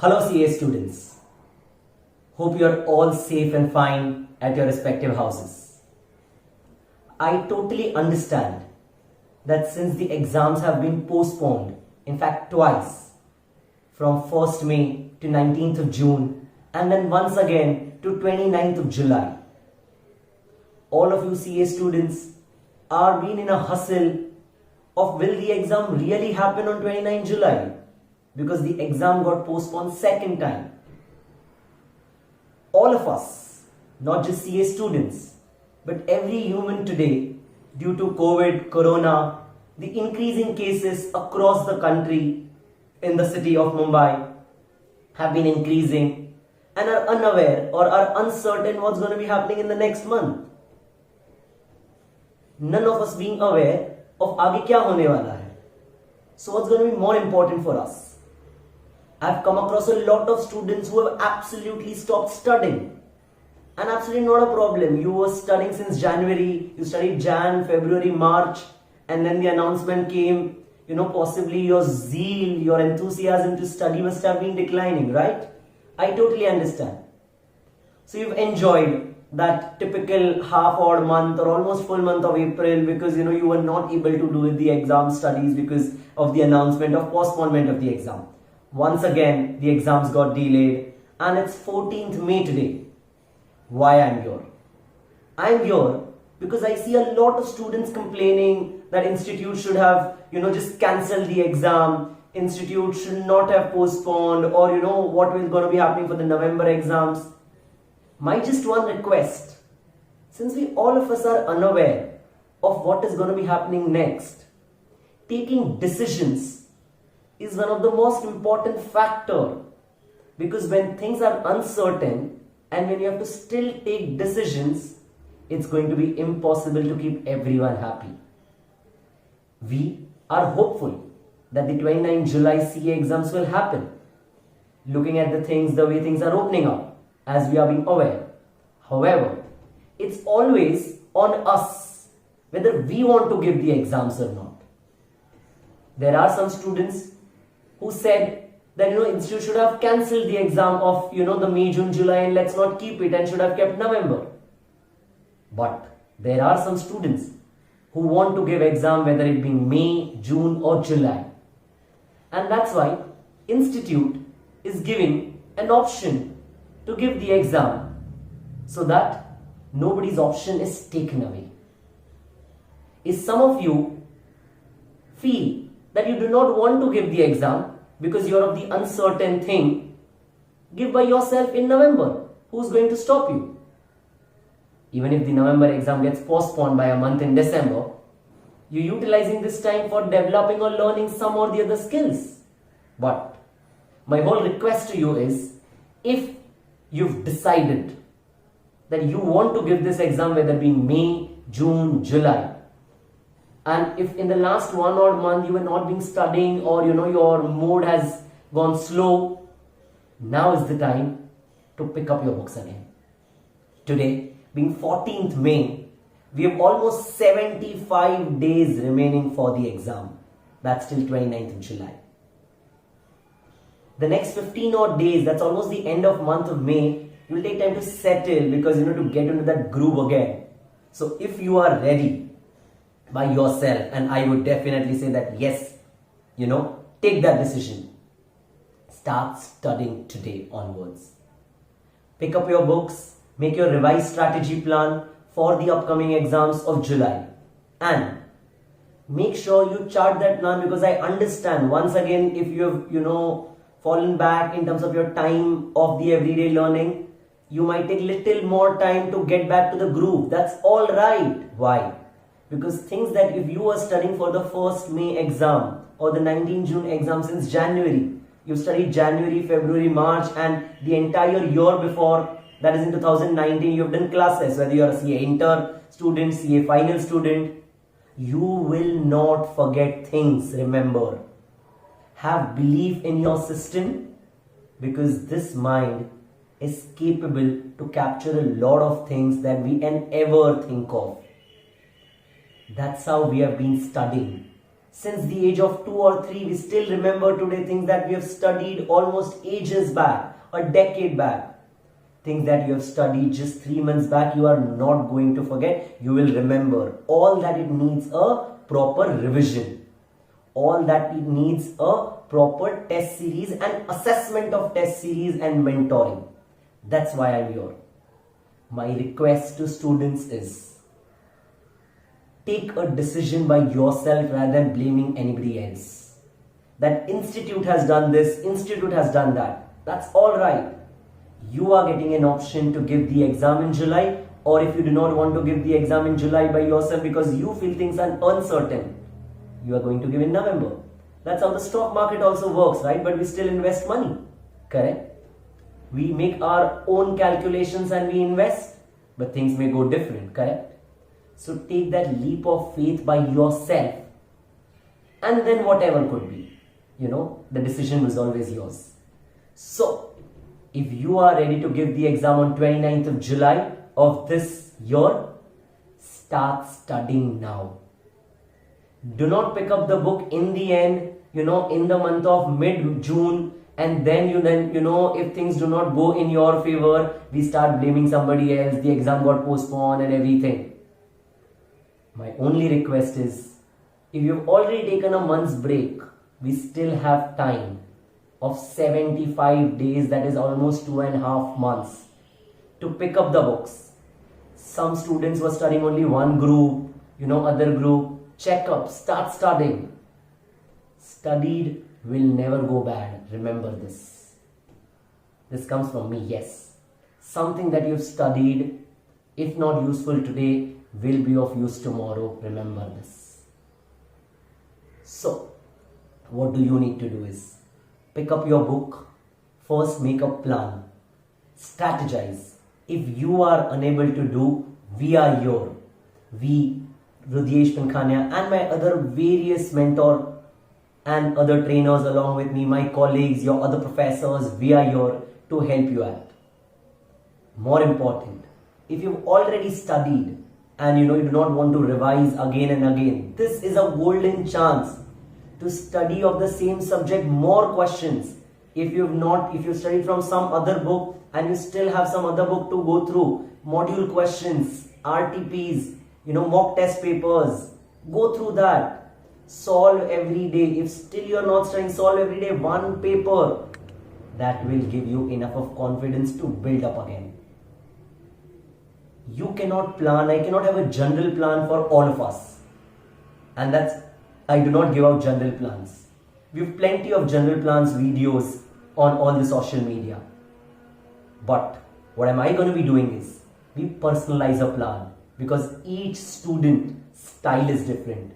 Hello CA students. Hope you are all safe and fine at your respective houses. I totally understand that since the exams have been postponed, in fact twice, from 1st May to 19th of June and then once again to 29th of July, all of you CA students are being in a hustle of will the exam really happen on 29th July? Because the exam got postponed second time. All of us, not just CA students, but every human today, due to COVID, Corona, the increasing cases across the country in the city of Mumbai have been increasing and are unaware or are uncertain what's going to be happening in the next month. None of us being aware of आगे क्या होने वाला है. So what's going to be more important for us? I've come across a lot of students who have absolutely stopped studying. And absolutely not a problem. You were studying since January, you studied Jan, February, March, and then the announcement came, possibly your zeal, your enthusiasm to study must have been declining, right? I totally understand. So you've enjoyed that typical half-odd month or almost full month of April because you were not able to do the exam studies because of the announcement of postponement of the exam. Once again, the exams got delayed and it's 14th May today. Why I'm here? I'm here because I see a lot of students complaining that institute should have, just cancelled the exam. Institute should not have postponed or, what is going to be happening for the November exams. My just one request, since we all of us are unaware of what is going to be happening next, taking decisions is one of the most important factor, because when things are uncertain and when you have to still take decisions, it's going to be impossible to keep everyone happy. We are hopeful that the 29 July CA exams will happen, looking at the way things are opening up as we are being aware. However, it's always on us whether we want to give the exams or not. There are some students who said that institute should have cancelled the exam of the May, June, July and let's not keep it and should have kept November. But there are some students who want to give exam whether it be May, June or July. And that's why institute is giving an option to give the exam so that nobody's option is taken away. If some of you feel that you do not want to give the exam because you are of the uncertain thing, give by yourself in November. Who's going to stop you? Even if the November exam gets postponed by a month in December, you're utilizing this time for developing or learning some or the other skills. But my whole request to you is, if you've decided that you want to give this exam, whether it be May, June, July, and if in the last 1 odd month you were not been studying or your mood has gone slow, now is the time to pick up your books again. Today being 14th May, we have almost 75 days remaining for the exam. That's till 29th of July. The next 15 odd days, that's almost the end of month of May, you will take time to settle because to get into that groove again. So if you are ready by yourself, and I would definitely say that yes, take that decision. Start studying today onwards. Pick up your books, make your revised strategy plan for the upcoming exams of July. And make sure you chart that plan, because I understand once again if you have, fallen back in terms of your time of the everyday learning, you might take little more time to get back to the groove. That's all right. Why? Because things that if you were studying for the 1st May exam or the 19 June exam since January, you studied January, February, March and the entire year before, that is in 2019, you have done classes, whether you are a CA inter student, CA final student, you will not forget things, remember. Have belief in your system, because this mind is capable to capture a lot of things that we can ever think of. That's how we have been studying. Since the age of 2 or 3, we still remember today things that we have studied almost ages back, a decade back. Things that you have studied just 3 months back, you are not going to forget. You will remember. All that it needs a proper revision. All that it needs a proper test series and assessment of test series and mentoring. That's why I'm here. My request to students is, take a decision by yourself rather than blaming anybody else. That institute has done this, institute has done that. That's all right. You are getting an option to give the exam in July, or if you do not want to give the exam in July by yourself because you feel things are uncertain, you are going to give in November. That's how the stock market also works, right? But we still invest money, correct? We make our own calculations and we invest, but things may go different, correct? So take that leap of faith by yourself, and then whatever could be, the decision was always yours. So if you are ready to give the exam on 29th of July of this year, start studying now. Do not pick up the book in the end, in the month of mid-June, and then if things do not go in your favor, we start blaming somebody else, the exam got postponed and everything. My only request is, if you've already taken a month's break, we still have time of 75 days, that is almost 2.5 months, to pick up the books. Some students were studying only one group, other group. Check up, start studying. Studied will never go bad. Remember this. This comes from me, yes. Something that you've studied, if not useful today, will be of use tomorrow. Remember this. So, what do you need to do is, pick up your book, first make a plan, strategize. If you are unable to do, we are here. We, Rudyesh Pankhania and my other various mentor and other trainers along with me, my colleagues, your other professors, we are here to help you out. More important, if you've already studied and you do not want to revise again and again, this is a golden chance to study of the same subject more questions. If you studied from some other book and you still have some other book to go through, module questions, RTPs, mock test papers, go through that, solve every day. If still you are not studying, solve every day one paper. That will give you enough of confidence to build up again. You cannot plan, I cannot have a general plan for all of us, and I do not give out general plans. We have plenty of general plans videos on all the social media. But what am I going to be doing is, we personalize a plan, because each student style is different,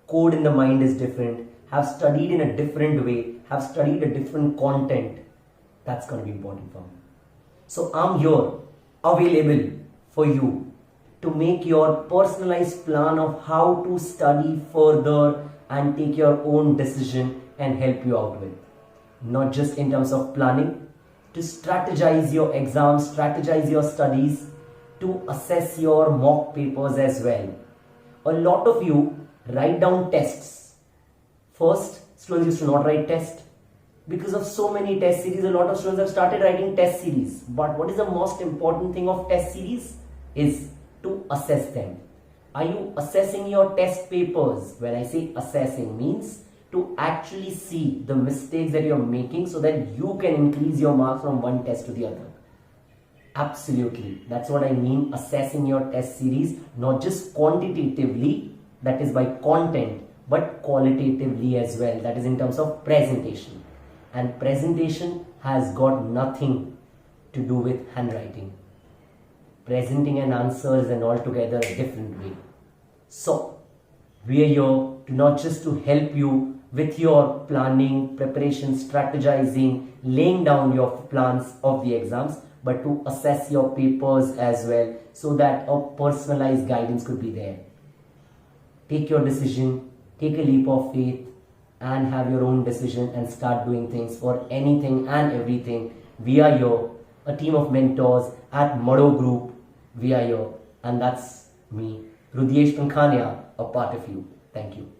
code in the mind is different, have studied in a different way, have studied a different content. That's going to be important for me. So I'm here, available for you to make your personalized plan of how to study further and take your own decision and help you out with. Not just in terms of planning, to strategize your exams, strategize your studies, to assess your mock papers as well. A lot of you write down tests. First, students used to not write tests. Because of so many test series, a lot of students have started writing test series. But what is the most important thing of test series is to assess them. Are you assessing your test papers? When I say assessing, means to actually see the mistakes that you're making so that you can increase your marks from one test to the other. Absolutely. That's what I mean, assessing your test series, not just quantitatively, that is by content, but qualitatively as well, that is in terms of presentation. And presentation has got nothing to do with handwriting. Presenting an answer is an altogether different way. So, we are here to not just to help you with your planning, preparation, strategizing, laying down your plans of the exams, but to assess your papers as well, so that a personalized guidance could be there. Take your decision, take a leap of faith, and have your own decision and start doing things for anything and everything. We are here, a team of mentors at MADDO Group. We are here, and that's me, Rudyesh Pankhania, a part of you. Thank you.